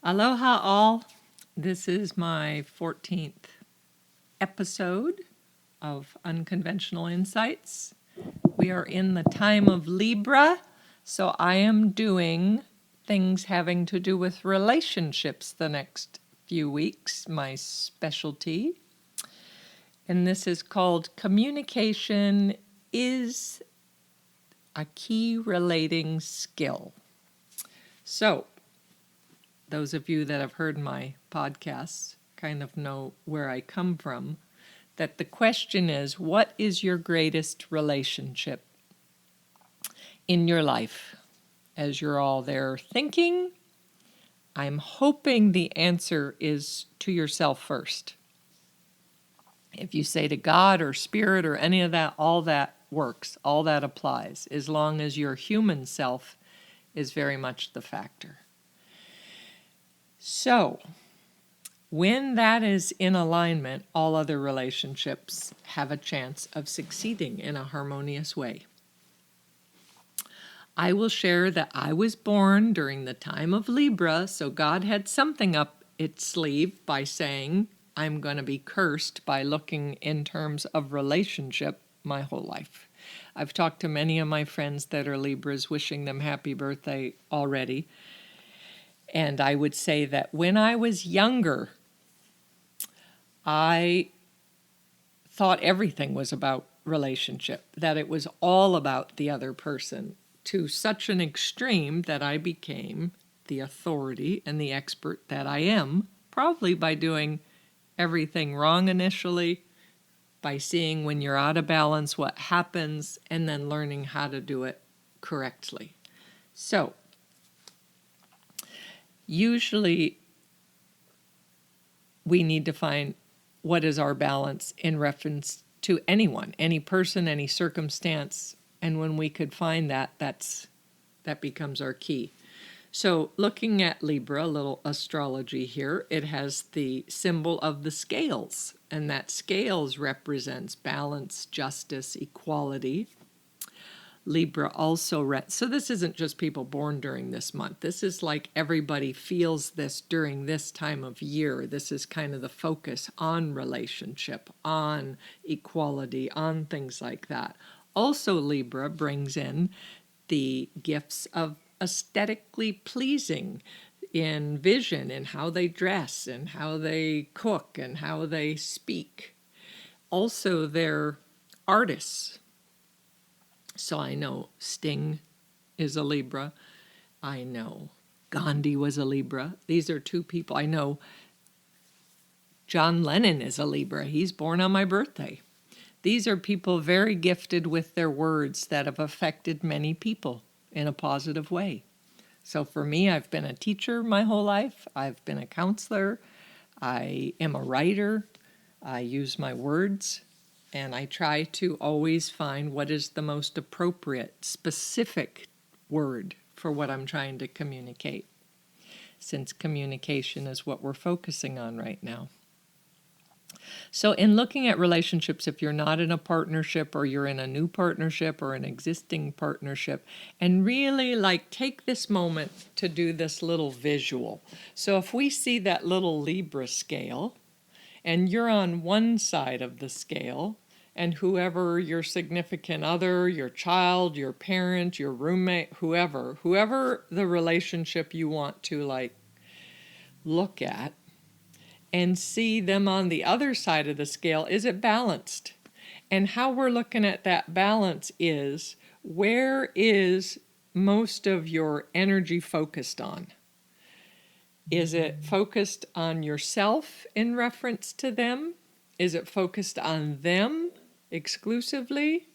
Aloha all. This is my 14th episode of Unconventional Insights. We are in the time of Libra, so I am doing things having to do with relationships the next few weeks, my specialty. And this is called Communication is a Key Relating Skill. So, those of you that have heard my podcasts kind of know where I come from, that the question is, what is your greatest relationship in your life? As you're all there thinking, I'm hoping the answer is to yourself first. If you say to God or Spirit or any of that, all that works, all that applies, as long as your human self is very much the factor. So, when that is in alignment, all other relationships have a chance of succeeding in a harmonious way. I will share that I was born during the time of Libra, so God had something up its sleeve by saying, I'm going to be cursed by looking in terms of relationship my whole life. I've talked to many of my friends that are Libras, wishing them happy birthday already. And I would say that when I was younger, I thought everything was about relationship, that it was all about the other person, to such an extreme that I became the authority and the expert that I am, probably by doing everything wrong initially, by seeing when you're out of balance what happens, and then learning how to do it correctly. So, usually we need to find what is our balance in reference to anyone, any person, any circumstance. And when we could find that, that becomes our key. So looking at Libra, a little astrology here, it has the symbol of the scales. And that scales represents balance, justice, equality. Libra also so this isn't just people born during this month. This is like everybody feels this during this time of year. This is kind of the focus on relationship, on equality, on things like that. Also, Libra brings in the gifts of aesthetically pleasing in vision, in how they dress and how they cook and how they speak. Also, they're artists. So I know Sting is a Libra. I know Gandhi was a Libra. These are two people. I know John Lennon is a Libra. He's born on my birthday. These are people very gifted with their words that have affected many people in a positive way. So for me, I've been a teacher my whole life. I've been a counselor. I am a writer. I use my words. And I try to always find what is the most appropriate, specific word for what I'm trying to communicate, since communication is what we're focusing on right now. So in looking at relationships, if you're not in a partnership or you're in a new partnership or an existing partnership, and really take this moment to do this little visual. So if we see that little Libra scale, and you're on one side of the scale, and whoever your significant other, your child, your parent, your roommate, whoever the relationship you want to look at and see them on the other side of the scale, is it balanced? And how we're looking at that balance is, where is most of your energy focused on? Is it focused on yourself in reference to them? Is it focused on them exclusively?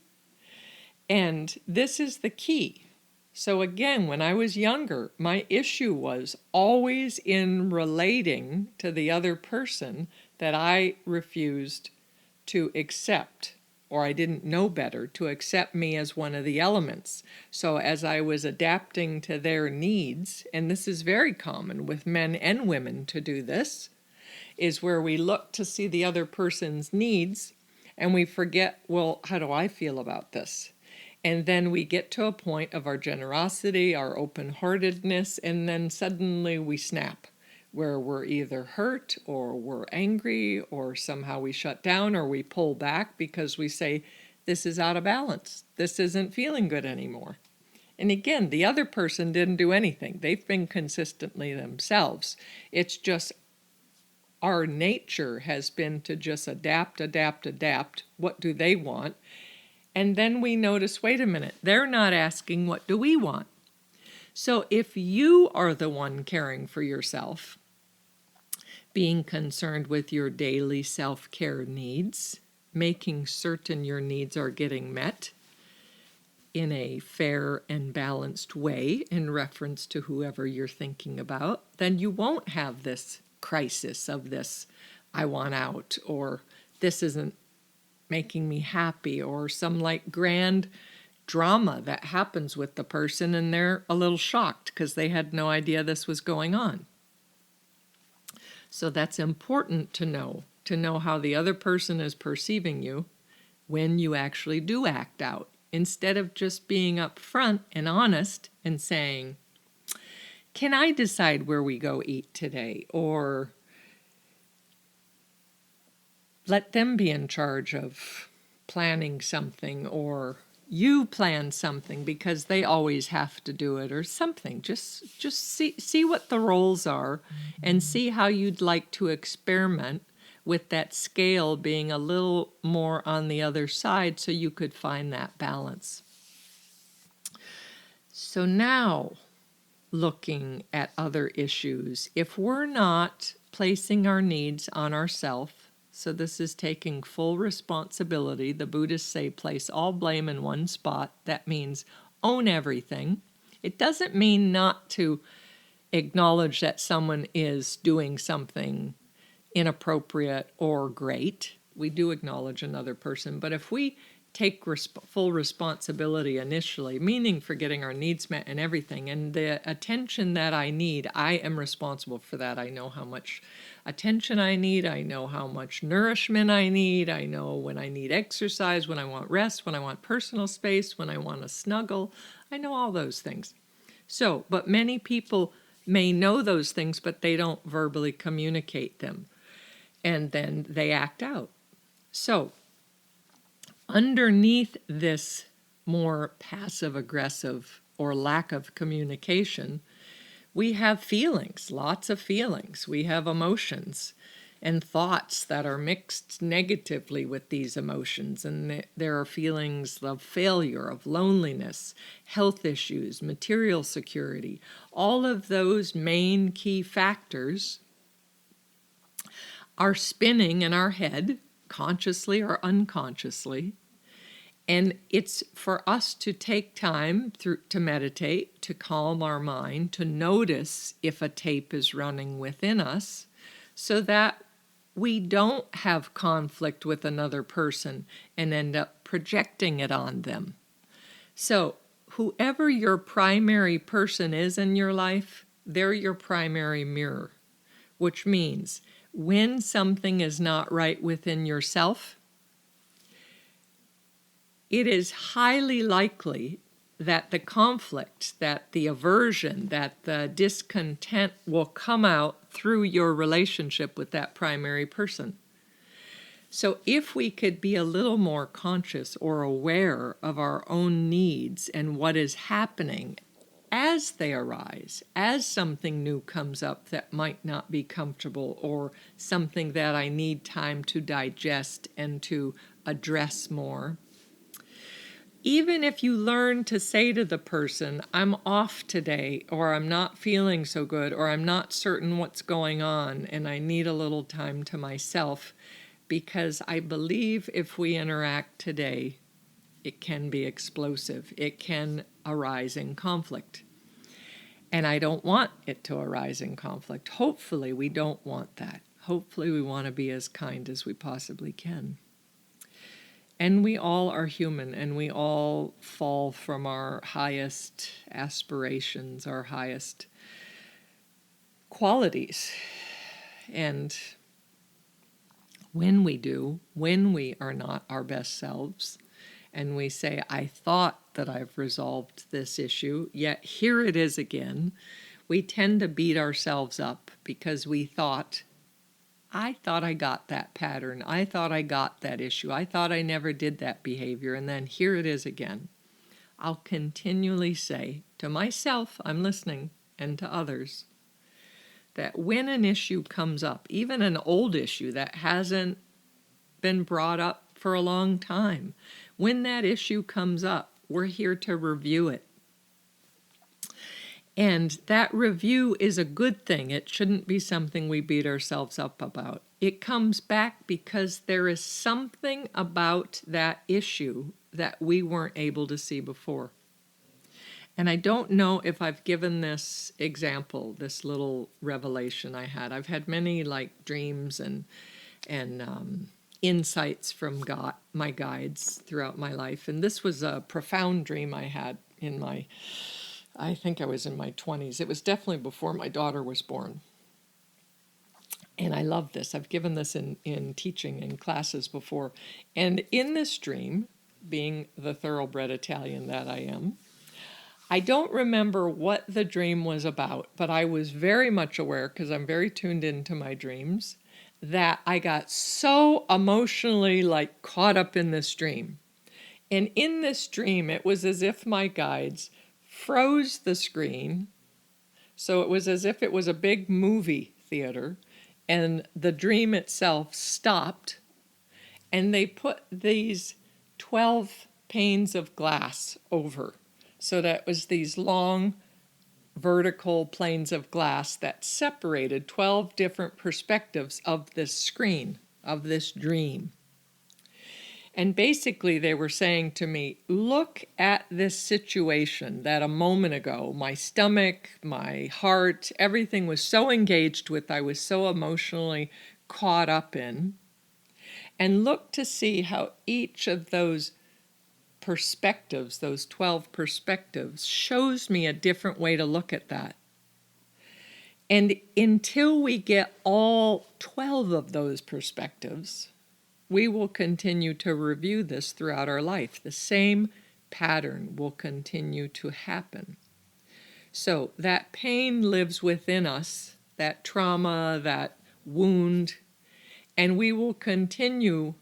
And this is the key. So again, when I was younger, my issue was always in relating to the other person that I refused to accept, or I didn't know better, to accept me as one of the elements. So as I was adapting to their needs, and this is very common with men and women to do this, is where we look to see the other person's needs and we forget, well, how do I feel about this? And then we get to a point of our generosity, our open-heartedness, and then suddenly we snap. where we're either hurt or we're angry or somehow we shut down or we pull back because we say, this is out of balance. This isn't feeling good anymore. And again, the other person didn't do anything. They've been consistently themselves. It's just our nature has been to just adapt. What do they want? And then we notice, wait a minute, they're not asking, what do we want? So if you are the one caring for yourself, being concerned with your daily self-care needs, making certain your needs are getting met in a fair and balanced way in reference to whoever you're thinking about, then you won't have this crisis of this, I want out, or this isn't making me happy, or some like grand drama that happens with the person and they're a little shocked because they had no idea this was going on. So that's important to know how the other person is perceiving you when you actually do act out, instead of just being upfront and honest and saying, can I decide where we go eat today? Or let them be in charge of planning something, or you plan something because they always have to do it, or something. Just see what the roles are and see how you'd like to experiment with that scale being a little more on the other side so you could find that balance. So now, looking at other issues, if we're not placing our needs on ourselves, so this is taking full responsibility. The Buddhists say place all blame in one spot. That means own everything. It doesn't mean not to acknowledge that someone is doing something inappropriate or great. We do acknowledge another person, but if we take full responsibility initially, meaning for getting our needs met and everything, and the attention that I need, I am responsible for that. I know how much attention I need. I know how much nourishment I need. I know when I need exercise, when I want rest, when I want personal space, when I want to snuggle. I know all those things. So, but many people may know those things, but they don't verbally communicate them. And then they act out. So, underneath this more passive-aggressive or lack of communication, we have feelings, lots of feelings. We have emotions and thoughts that are mixed negatively with these emotions. And there are feelings of failure, of loneliness, health issues, material security. All of those main key factors are spinning in our head, consciously or unconsciously. And it's for us to take time to meditate, to calm our mind, to notice if a tape is running within us, so that we don't have conflict with another person and end up projecting it on them. So whoever your primary person is in your life, they're your primary mirror, which means when something is not right within yourself, it is highly likely that the conflict, that the aversion, that the discontent will come out through your relationship with that primary person. So if we could be a little more conscious or aware of our own needs and what is happening as they arise, as something new comes up that might not be comfortable, or something that I need time to digest and to address more. Even if you learn to say to the person, I'm off today, or I'm not feeling so good, or I'm not certain what's going on, and I need a little time to myself, because I believe if we interact today, it can be explosive. It can arise in conflict. And I don't want it to arise in conflict. Hopefully, we don't want that. Hopefully, we want to be as kind as we possibly can. And we all are human, and we all fall from our highest aspirations, our highest qualities. And when we are not our best selves, and we say, I thought that I've resolved this issue, yet here it is again, we tend to beat ourselves up because I thought I got that pattern. I thought I got that issue. I thought I never did that behavior. And then here it is again. I'll continually say to myself, I'm listening, and to others, that when an issue comes up, even an old issue that hasn't been brought up for a long time, when that issue comes up, we're here to review it. And that review is a good thing. It shouldn't be something we beat ourselves up about. It comes back because there is something about that issue that we weren't able to see before. And I don't know if I've given this example, this little revelation I had. I've had many dreams and insights from God, my guides throughout my life. And this was a profound dream I had I think I was in my 20s. It was definitely before my daughter was born. And I love this. I've given this in teaching in classes before. And in this dream, being the thoroughbred Italian that I am, I don't remember what the dream was about, but I was very much aware, because I'm very tuned into my dreams, that I got so emotionally caught up in this dream. And in this dream, it was as if my guides froze the screen. So it was as if it was a big movie theater, and the dream itself stopped, and they put these 12 panes of glass over. So that was these long vertical planes of glass that separated 12 different perspectives of this screen, of this dream. And basically they were saying to me, look at this situation that a moment ago, my stomach, my heart, everything was so engaged with, I was so emotionally caught up in, and look to see how each of those perspectives, those 12 perspectives, shows me a different way to look at that. And until we get all 12 of those perspectives, we will continue to review this throughout our life. The same pattern will continue to happen. So that pain lives within us, that trauma, that wound, and we will continue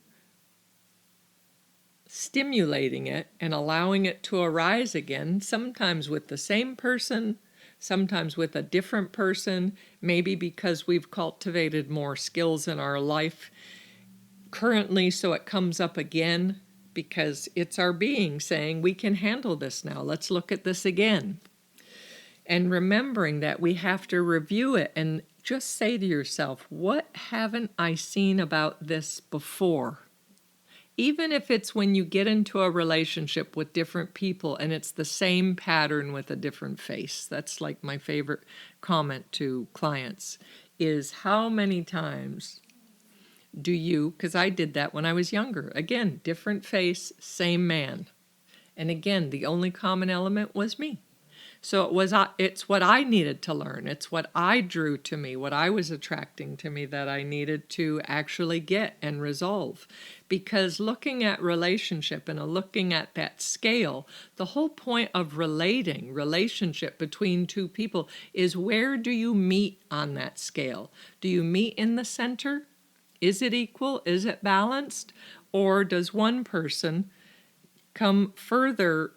stimulating it and allowing it to arise again, sometimes with the same person, sometimes with a different person, maybe because we've cultivated more skills in our life currently, so it comes up again because it's our being saying, we can handle this now, let's look at this again. And remembering that we have to review it and just say to yourself, what haven't I seen about this before? Even if it's when you get into a relationship with different people and it's the same pattern with a different face. That's my favorite comment to clients, is how many times do you, because I did that when I was younger, again, different face, same man. And again, the only common element was me. So it's what I needed to learn. It's what I drew to me, what I was attracting to me that I needed to actually get and resolve. Because looking at relationship and looking at that scale, the whole point of relationship between two people is, where do you meet on that scale? Do you meet in the center? Is it equal? Is it balanced? Or does one person come further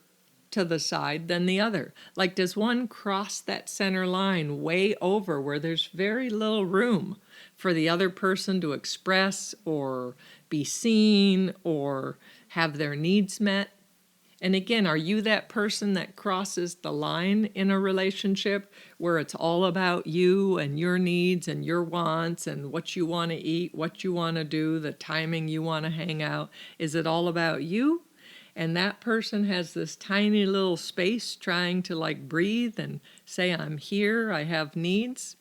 to the side than the other? Does one cross that center line way over where there's very little room for the other person to express or be seen or have their needs met? And again, are you that person that crosses the line in a relationship where it's all about you and your needs and your wants and what you want to eat, what you want to do, the timing you want to hang out? Is it all about you? And that person has this tiny little space trying to breathe and say, I'm here, I have needs.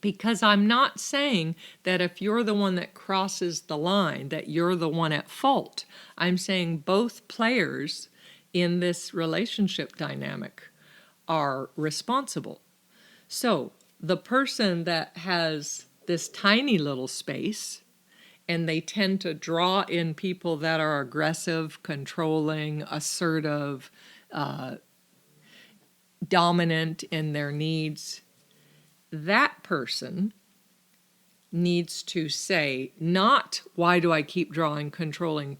Because I'm not saying that if you're the one that crosses the line, that you're the one at fault. I'm saying both players in this relationship dynamic are responsible. So the person that has this tiny little space, and they tend to draw in people that are aggressive, controlling, assertive, dominant in their needs, that person needs to say, not why do I keep drawing controlling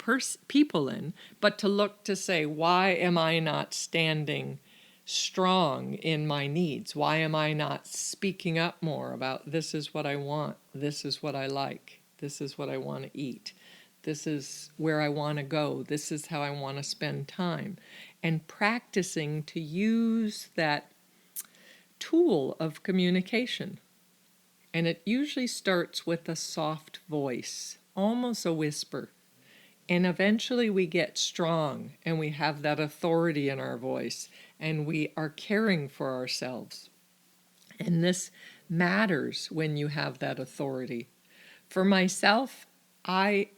people in, but to look to say, why am I not standing strong in my needs? Why am I not speaking up more about this is what I want, this is what I like, this is what I want to eat, this is where I want to go, this is how I want to spend time, and practicing to use that tool of communication. And it usually starts with a soft voice, almost a whisper. And eventually we get strong and we have that authority in our voice and we are caring for ourselves. And this matters when you have that authority. For myself, I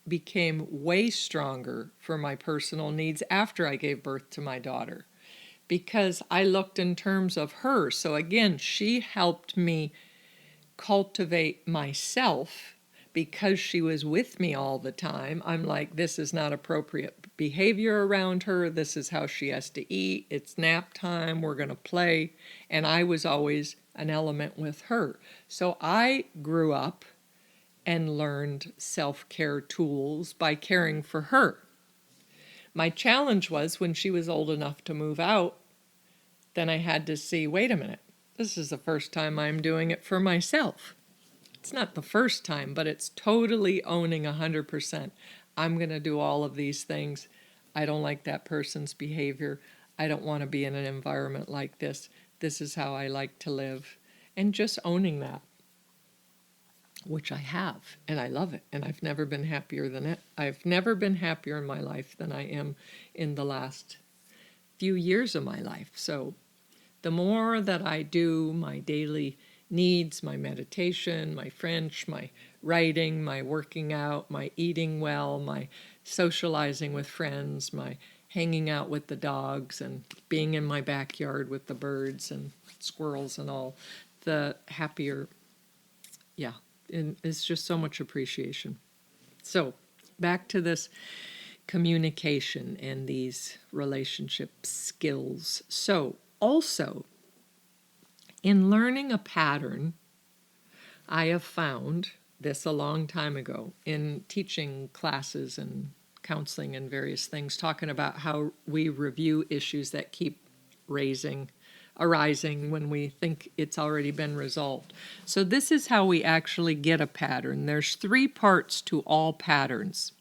became way stronger for my personal needs after I gave birth to my daughter, because I looked in terms of her. So again, she helped me cultivate myself. Because she was with me all the time, I'm like, this is not appropriate behavior around her. This is how she has to eat. It's nap time. We're going to play. And I was always an element with her. So I grew up and learned self-care tools by caring for her. My challenge was when she was old enough to move out, then I had to see, wait a minute, this is the first time I'm doing it for myself. It's not the first time, but it's totally owning 100%. I'm going to do all of these things. I don't like that person's behavior. I don't want to be in an environment like this. This is how I like to live. And just owning that, which I have, and I love it. And I've never been happier than it. I've never been happier in my life than I am in the last few years of my life. So the more that I do my daily needs, my meditation, my French, my writing, my working out, my eating well, my socializing with friends, my hanging out with the dogs and being in my backyard with the birds and squirrels and all, the happier, and it's just so much appreciation. So back to this communication and these relationship skills. So also, in learning a pattern, I have found this a long time ago in teaching classes and counseling and various things, talking about how we review issues that keep arising when we think it's already been resolved. So this is how we actually get a pattern. There's 3 parts to all patterns.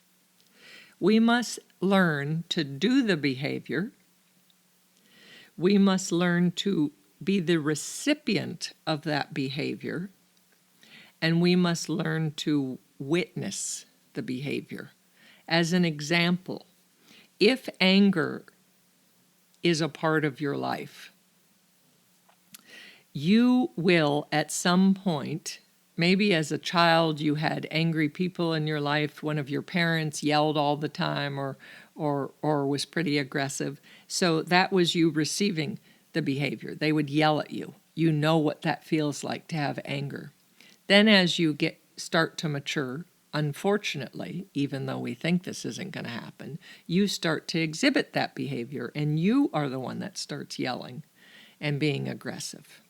We must learn to do the behavior. We must learn to be the recipient of that behavior, and we must learn to witness the behavior. As an example, if anger is a part of your life, you will at some point, maybe as a child you had angry people in your life, one of your parents yelled all the time or was pretty aggressive, so that was you receiving the behavior. They would yell at you. You know what that feels like to have anger. Then as you start to mature, unfortunately, even though we think this isn't going to happen, you start to exhibit that behavior, and you are the one that starts yelling and being aggressive.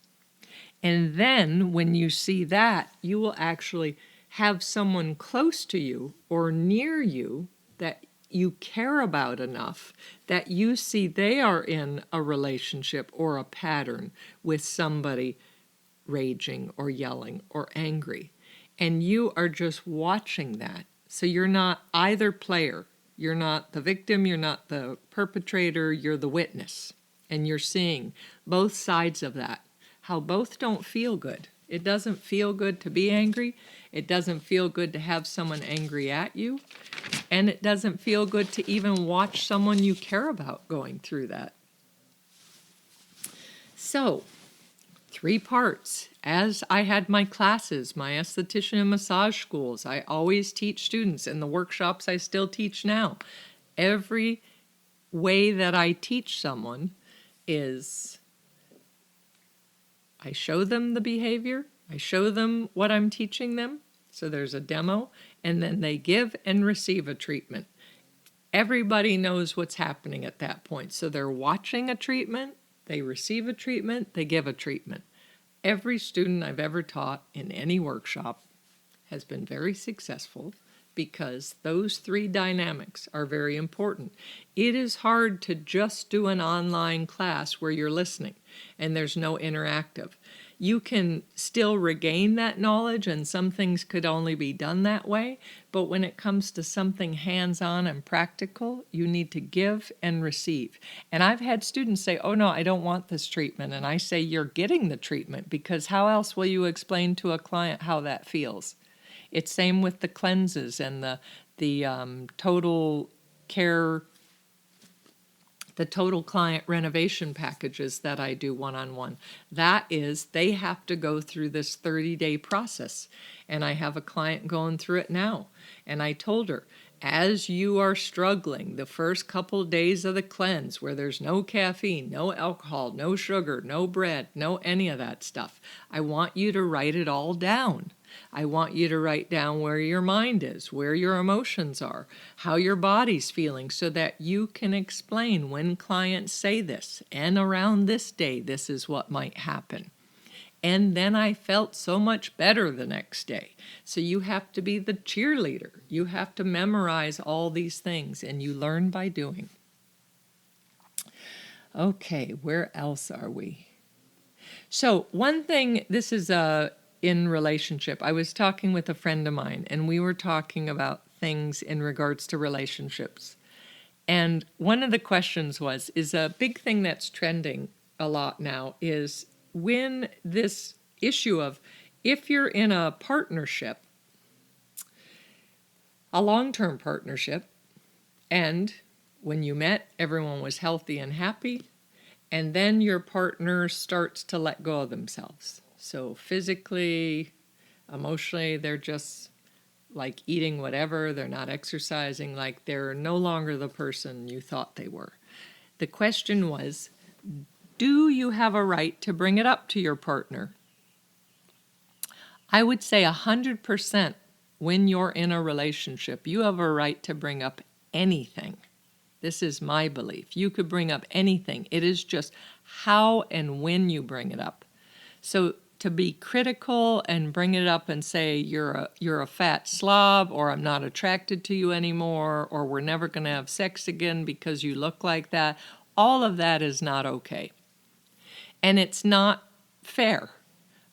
And then when you see that, you will actually have someone close to you or near you that you care about enough that you see they are in a relationship or a pattern with somebody raging or yelling or angry. And you are just watching that. So you're not either player. You're not the victim, you're not the perpetrator, you're the witness. And you're seeing both sides of that, how both don't feel good. It doesn't feel good to be angry. It doesn't feel good to have someone angry at you. And it doesn't feel good to even watch someone you care about going through that. So, 3 parts. As I had my classes, my esthetician and massage schools, I always teach students. In the workshops I still teach now. Every way that I teach someone is I show them the behavior, I show them what I'm teaching them, so there's a demo, and then they give and receive a treatment. Everybody knows what's happening at that point. So they're watching a treatment, They receive a treatment, they give a treatment. Every student I've ever taught in any workshop has been very successful because those three dynamics are very important. It is hard to just do an online class where you're listening and there's no interactive. You can still regain that knowledge, and some things could only be done that way, but when it comes to something hands-on and practical, you need to give and receive. And I've had students say, oh no, I don't want this treatment, and I say, you're getting the treatment, because how else will you explain to a client how that feels? It's same with the cleanses and the total care, the total client renovation packages that I do one-on-one. That is, they have to go through this 30-day process. And I have a client going through it now. And I told her, as you are struggling the first couple days of the cleanse, where there's no caffeine, no alcohol, no sugar, no bread, no any of that stuff, I want you to write it all down. I want you to write down where your mind is, where your emotions are, how your body's feeling, so that you can explain when clients say this, and around this day, this is what might happen. And then I felt so much better the next day. So you have to be the cheerleader. You have to memorize all these things, and you learn by doing. Okay, where else are we? So one thing, this is in relationship. I was talking with a friend of mine, and we were talking about things in regards to relationships. And one of the questions is a big thing that's trending a lot now is when this issue of if you're in a partnership, a long-term partnership, and when you met, everyone was healthy and happy, and then your partner starts to let go of themselves. So physically, emotionally, they're just like eating whatever, they're not exercising, like they're no longer the person you thought they were. The question was, do you have a right to bring it up to your partner? I would say 100% when you're in a relationship, you have a right to bring up anything. This is my belief. You could bring up anything. It is just how and when you bring it up. So to be critical and bring it up and say you're a fat slob, or I'm not attracted to you anymore, or we're never going to have sex again because you look like that, all of that is not okay. And it's not fair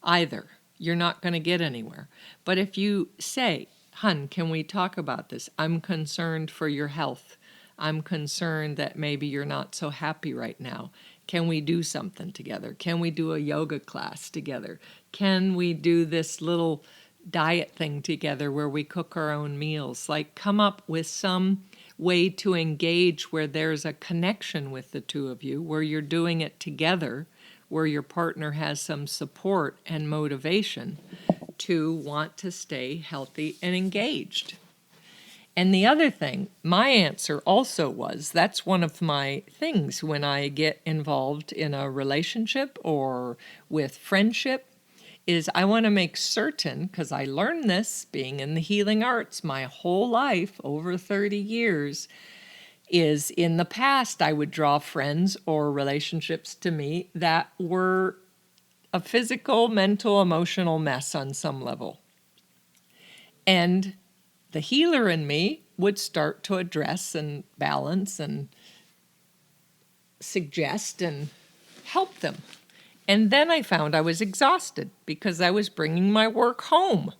either. You're not going to get anywhere. But if you say, hun, can we talk about this? I'm concerned for your health. I'm concerned that maybe you're not so happy right now. Can we do something together? Can we do a yoga class together? Can we do this little diet thing together where we cook our own meals? Like, come up with some way to engage where there's a connection with the two of you, where you're doing it together, where your partner has some support and motivation to want to stay healthy and engaged. And the other thing, my answer also was, that's one of my things when I get involved in a relationship or with friendship, is I want to make certain, because I learned this being in the healing arts my whole life, over 30 years, is in the past I would draw friends or relationships to me that were a physical, mental, emotional mess on some level. And the healer in me would start to address and balance and suggest and help them. And then I found I was exhausted because I was bringing my work home.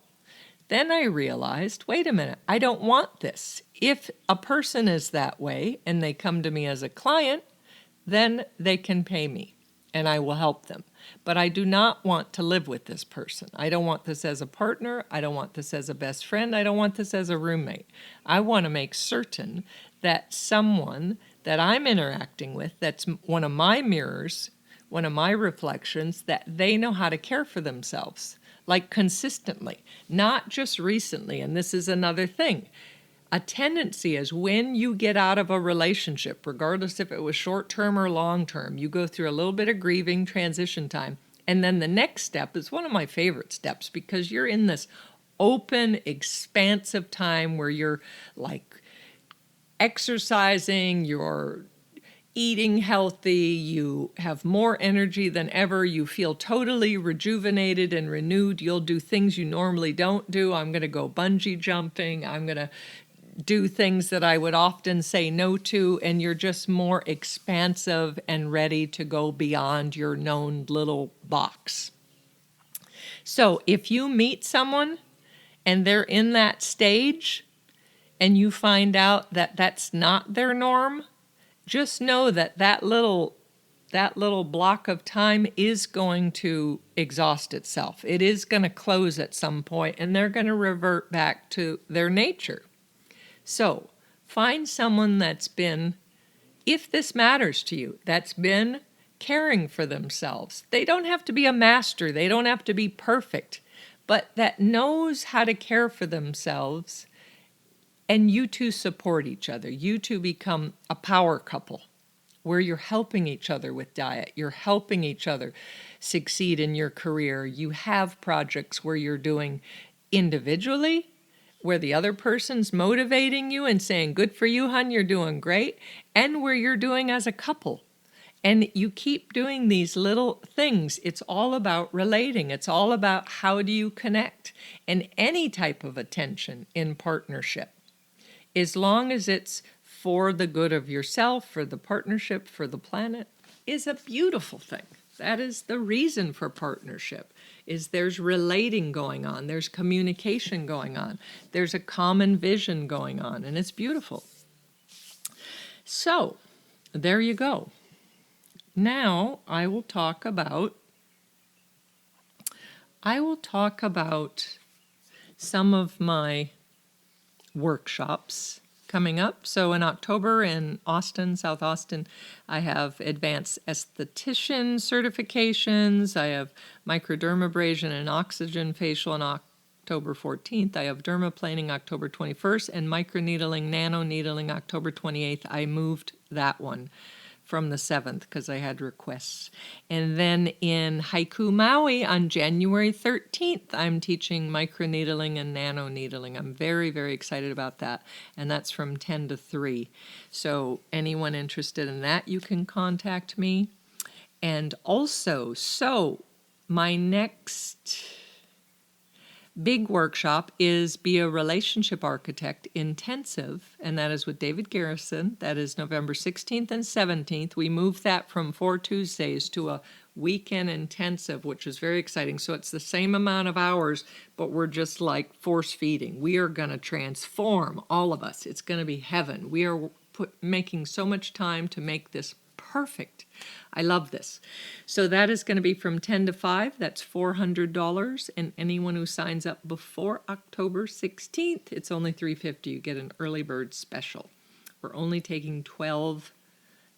Then I realized, wait a minute, I don't want this. If a person is that way and they come to me as a client, then they can pay me and I will help them. But I do not want to live with this person. I don't want this as a partner. I don't want this as a best friend. I don't want this as a roommate. I want to make certain that someone that I'm interacting with, that's one of my mirrors, one of my reflections, that they know how to care for themselves, like consistently, not just recently. And this is another thing. A tendency is when you get out of a relationship, regardless if it was short-term or long-term, you go through a little bit of grieving transition time. And then the next step is one of my favorite steps, because you're in this open, expansive time where you're like exercising, you're eating healthy, you have more energy than ever, you feel totally rejuvenated and renewed. You'll do things you normally don't do. I'm going to go bungee jumping. I'm going to do things that I would often say no to, and you're just more expansive and ready to go beyond your known little box. So if you meet someone and they're in that stage and you find out that that's not their norm, just know that that little block of time is going to exhaust itself. It is going to close at some point, and they're going to revert back to their nature. So find someone that's been, if this matters to you, that's been caring for themselves. They don't have to be a master. They don't have to be perfect, but that knows how to care for themselves, and you two support each other. You two become a power couple where you're helping each other with diet. You're helping each other succeed in your career. You have projects where you're doing individually, where the other person's motivating you and saying, good for you, hon, you're doing great, and where you're doing as a couple. And you keep doing these little things. It's all about relating. It's all about how do you connect. And any type of attention in partnership, as long as it's for the good of yourself, for the partnership, for the planet, is a beautiful thing. That is the reason for partnership, is there's relating going on, there's communication going on, there's a common vision going on, and it's beautiful. So, there you go. Now I will talk about some of my workshops coming up. So in October in Austin, South Austin, I have advanced esthetician certifications. I have microdermabrasion and oxygen facial on October 14th. I have dermaplaning October 21st and microneedling, nanoneedling October 28th. I moved that one from the 7th because I had requests. And then in Haiku Maui on January 13th, I'm teaching microneedling and nanoneedling. I'm very, very excited about that. And that's from 10 to 3. So anyone interested in that, you can contact me. And also, my next big workshop is Be a Relationship Architect Intensive, and that is with David Garrison. That is November 16th and 17th. We moved that from 4 Tuesdays to a weekend intensive, which is very exciting. So it's the same amount of hours, but we're just like force feeding. We are going to transform, all of us. It's going to be heaven. We are making so much time to make this perfect. I love this. So that is going to be from 10 to 5. That's $400. And anyone who signs up before October 16th, it's only $350. You get an early bird special. We're only taking 12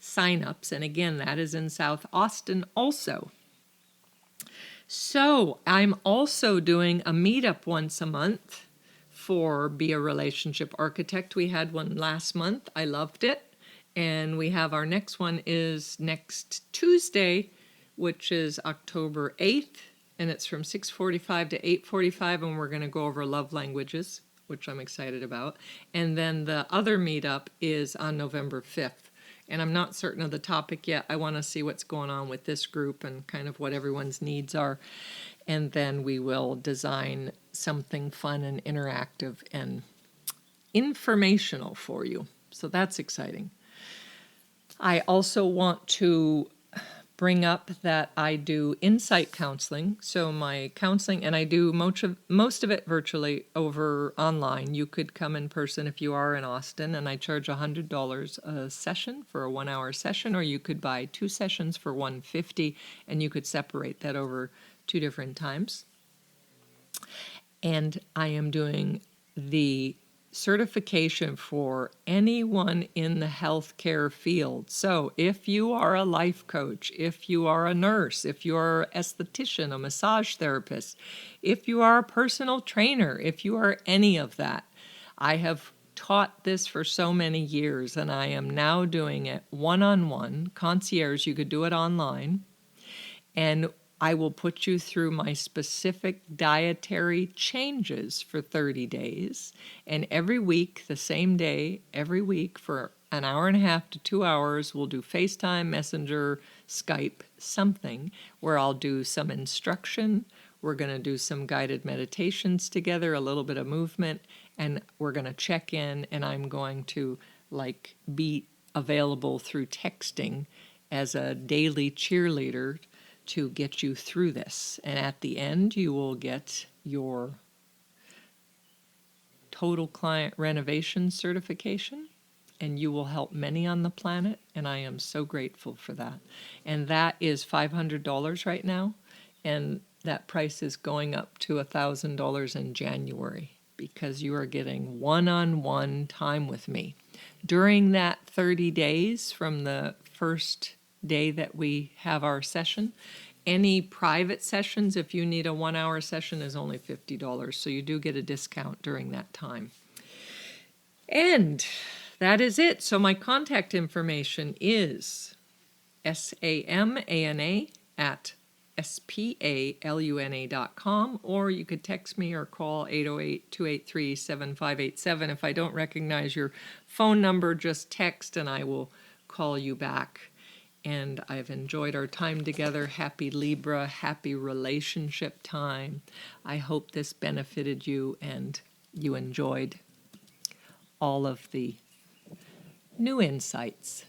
signups. And again, that is in South Austin also. So I'm also doing a meetup once a month for Be a Relationship Architect. We had one last month. I loved it. And we have our next one is next Tuesday, which is October 8th, and it's from 6:45 to 8:45, and we're going to go over love languages, which I'm excited about. And then the other meetup is on November 5th, and I'm not certain of the topic yet. I want to see what's going on with this group and kind of what everyone's needs are, and then we will design something fun and interactive and informational for you. So that's exciting. I also want to bring up that I do insight counseling. So my counseling, and I do most of it virtually over online. You could come in person if you are in Austin, and I charge $100 a session for a 1-hour session, or you could buy 2 sessions for $150, and you could separate that over 2 different times. And I am doing the certification for anyone in the healthcare field. So if you are a life coach, if you are a nurse, if you are an esthetician, a massage therapist, if you are a personal trainer, if you are any of that, I have taught this for so many years, and I am now doing it one-on-one, concierge. You could do it online, and I will put you through my specific dietary changes for 30 days. And every week, the same day, every week for an hour and a half to 2 hours. We'll do FaceTime, Messenger, Skype, something where I'll do some instruction. We're going to do some guided meditations together, a little bit of movement, and we're going to check in, and I'm going to be available through texting as a daily cheerleader to get you through this. And at the end, you will get your total client renovation certification, and you will help many on the planet, and I am so grateful for that. And that is $500 right now, and that price is going up to $1,000 in January because you are getting one-on-one time with me. During that 30 days from the first day that we have our session, any private sessions, if you need a 1-hour session, is only $50, so you do get a discount during that time. And that is it. So my contact information is samana@spaluna.com, or you could text me or call 808-283-7587. If I don't recognize your phone number, just text and I will call you back. And I've enjoyed our time together. Happy Libra, happy relationship time. I hope this benefited you and you enjoyed all of the new insights.